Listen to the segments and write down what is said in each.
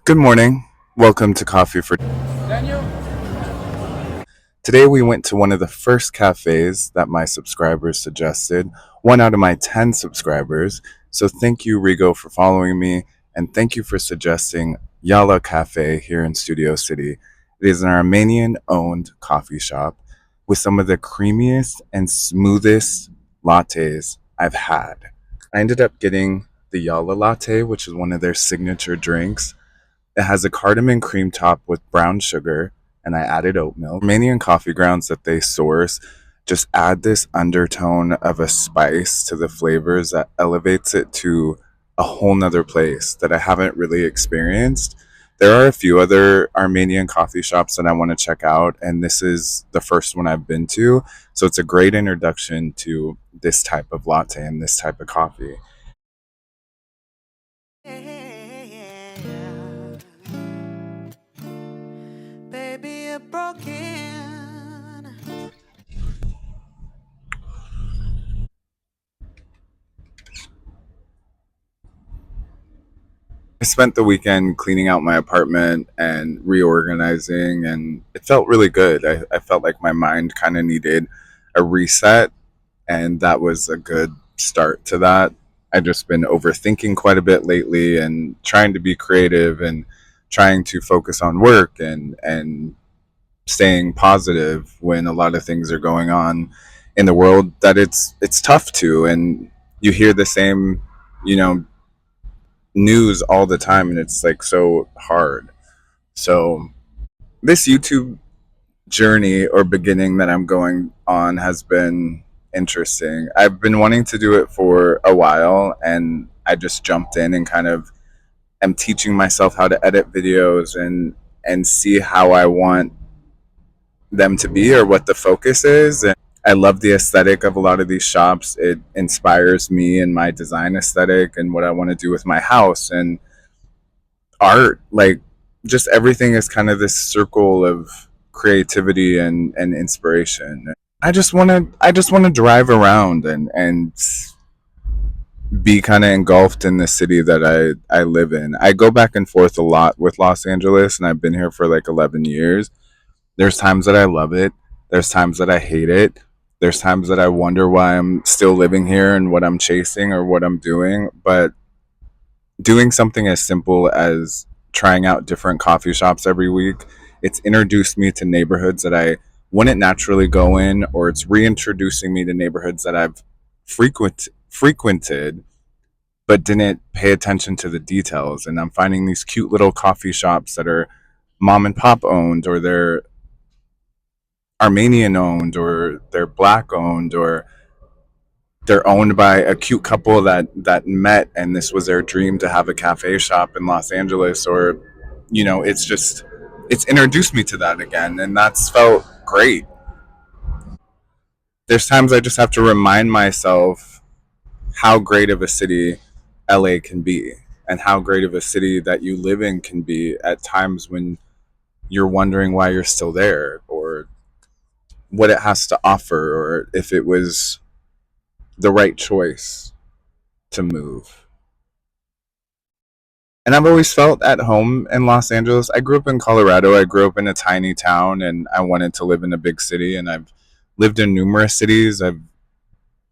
Good morning. Welcome to Coffee for. Today we went to one of the first cafes that my subscribers suggested, one out of my 10 subscribers. So thank you, Rigo, for following me, and thank you for suggesting Yala Cafe here in Studio City. It is an Armenian owned coffee shop with some of the creamiest and smoothest lattes I've had. I ended up getting the Yala latte, which is one of their signature drinks. It has a cardamom cream top with brown sugar, and I added oat milk. Romanian coffee grounds that they source just add this undertone of a spice to the flavors that elevates it to a whole nother place that I haven't really experienced. There are a few other Armenian coffee shops that I want to check out, and this is the first one I've been to. So it's a great introduction to this type of latte and this type of coffee. Baby, you're broken. I spent the weekend cleaning out my apartment and reorganizing, and it felt really good. I felt like my mind kind of needed a reset, and that was a good start to that. I've just been overthinking quite a bit lately and trying to be creative and trying to focus on work and staying positive when a lot of things are going on in the world that it's tough to, and you hear the same, you know, news all the time, and it's like so hard. So this YouTube journey or beginning that I'm going on has been interesting. I've been wanting to do it for a while, and I just jumped in and kind of am teaching myself how to edit videos and see how I want them to be or what the focus is. And I love the aesthetic of a lot of these shops. It inspires me and my design aesthetic and what I want to do with my house and art. Like, just everything is kind of this circle of creativity and inspiration. I just want to drive around and be kind of engulfed in the city that I live in. I go back and forth a lot with Los Angeles, and I've been here for like 11 years. There's times that I love it. There's times that I hate it. There's times that I wonder why I'm still living here and what I'm chasing or what I'm doing. But doing something as simple as trying out different coffee shops every week, it's introduced me to neighborhoods that I wouldn't naturally go in, or it's reintroducing me to neighborhoods that I've frequented but didn't pay attention to the details. And I'm finding these cute little coffee shops that are mom and pop owned, or they're Armenian owned, or they're black owned, or they're owned by a cute couple that met and this was their dream to have a cafe shop in Los Angeles. Or it's introduced me to that again, and that's felt great. There's times I just have to remind myself how great of a city LA can be, and how great of a city that you live in can be at times when you're wondering why you're still there, or what it has to offer, or if it was the right choice to move. And I've always felt at home in Los Angeles. I grew up in Colorado. I grew up in a tiny town, and I wanted to live in a big city. And I've lived in numerous cities. I've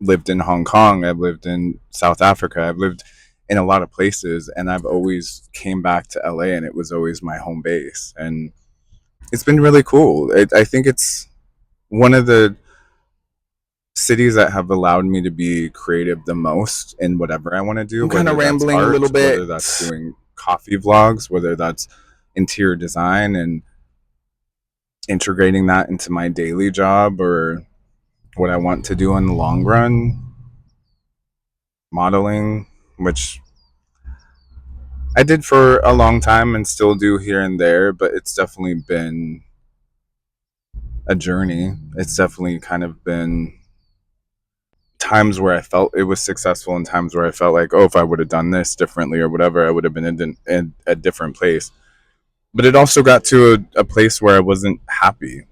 lived in Hong Kong. I've lived in South Africa. I've lived in a lot of places, and I've always came back to LA, and it was always my home base. And it's been really cool. I think it's one of the cities that have allowed me to be creative the most in whatever I want to do. I'm kind of rambling art, a little bit. Whether that's doing coffee vlogs, whether that's interior design and integrating that into my daily job, or what I want to do in the long run, modeling, which I did for a long time and still do here and there, but it's definitely been a journey. It's definitely kind of been times where I felt it was successful, and times where I felt like, oh, if I would have done this differently or whatever, I would have been in a different place. But it also got to a place where I wasn't happy.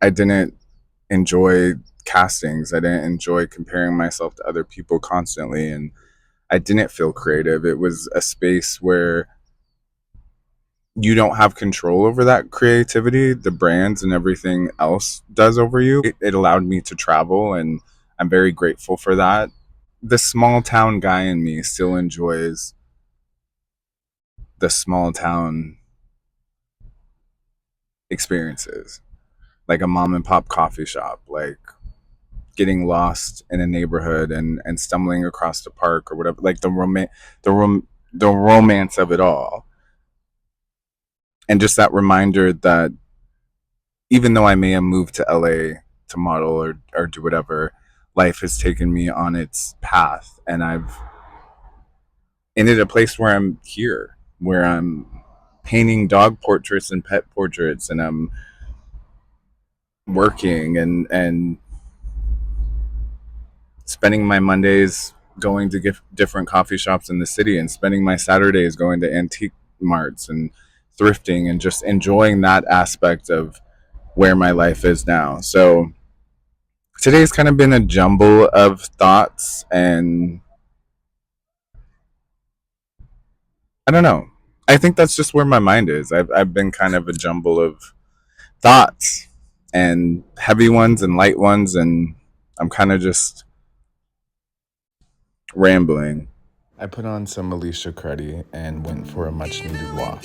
I didn't enjoy castings. I didn't enjoy comparing myself to other people constantly. And I didn't feel creative. It was a space where you don't have control over that creativity. The brands and everything else does over you. It allowed me to travel, and I'm very grateful for that. The small town guy in me still enjoys the small town experiences, like a mom and pop coffee shop, like getting lost in a neighborhood and stumbling across the park or whatever, like the rom- the romance of it all, and just that reminder that even though I may have moved to LA to model or do whatever, life has taken me on its path, and I've ended a place where I'm here, where I'm painting dog portraits and pet portraits, and I'm working and spending my Mondays going to different coffee shops in the city, and spending my Saturdays going to antique marts and thrifting, and just enjoying that aspect of where my life is now. So today's kind of been a jumble of thoughts, and I don't know. I think that's just where my mind is. I've been kind of a jumble of thoughts, and heavy ones and light ones, and I'm kind of just rambling. I put on some Alicia Cruddy and went for a much needed walk.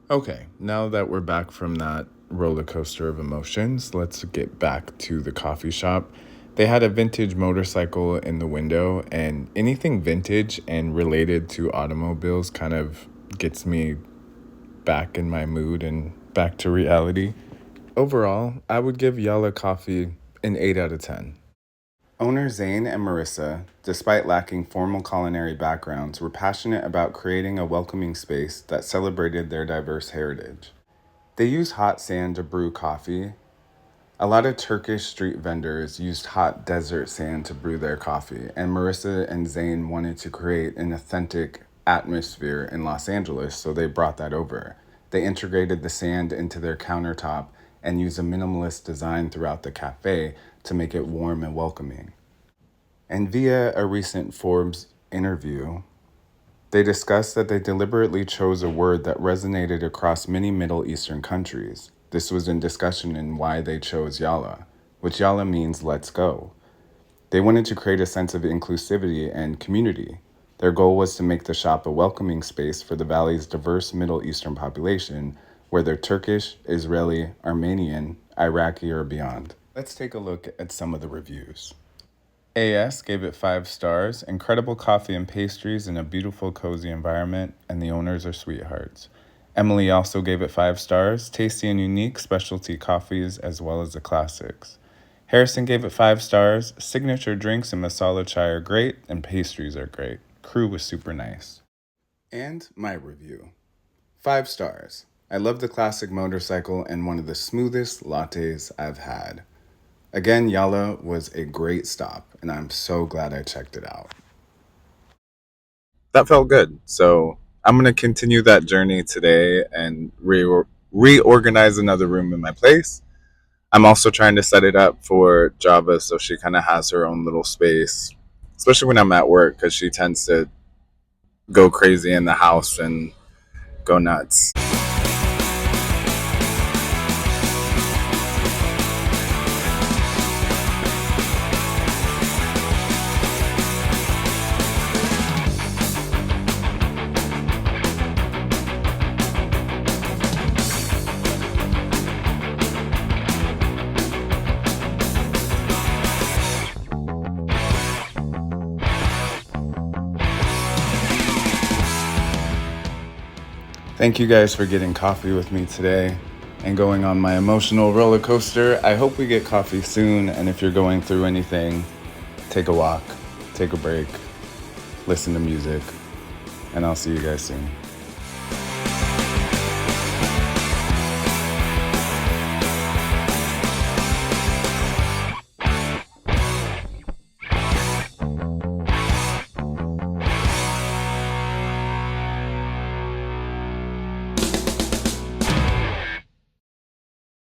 Okay, now that we're back from that roller coaster of emotions, let's get back to the coffee shop. They had a vintage motorcycle in the window, and anything vintage and related to automobiles kind of gets me back in my mood and back to reality. Overall, I would give Yala Coffee an 8 out of 10. Owner Zane and Marissa, despite lacking formal culinary backgrounds, were passionate about creating a welcoming space that celebrated their diverse heritage. They used hot sand to brew coffee. A lot of Turkish street vendors used hot desert sand to brew their coffee, and Marissa and Zane wanted to create an authentic atmosphere in Los Angeles, so they brought that over. They integrated the sand into their countertop and used a minimalist design throughout the cafe to make it warm and welcoming. And via a recent Forbes interview, they discussed that they deliberately chose a word that resonated across many Middle Eastern countries. This was in discussion in why they chose Yala, which Yala means let's go. They wanted to create a sense of inclusivity and community. Their goal was to make the shop a welcoming space for the valley's diverse Middle Eastern population, whether Turkish, Israeli, Armenian, Iraqi, or beyond. Let's take a look at some of the reviews. AS gave it 5 stars, incredible coffee and pastries in a beautiful, cozy environment, and the owners are sweethearts. Emily also gave it 5 stars, tasty and unique specialty coffees as well as the classics. Harrison gave it 5 stars, signature drinks and masala chai are great, and pastries are great. Crew was super nice. And my review. 5 stars. I love the classic motorcycle and one of the smoothest lattes I've had. Again, Yala was a great stop, and I'm so glad I checked it out. That felt good. So I'm going to continue that journey today and reorganize another room in my place. I'm also trying to set it up for Java so she kind of has her own little space, especially when I'm at work, because she tends to go crazy in the house and go nuts. Thank you guys for getting coffee with me today and going on my emotional roller coaster. I hope we get coffee soon, and if you're going through anything, take a walk, take a break, listen to music, and I'll see you guys soon.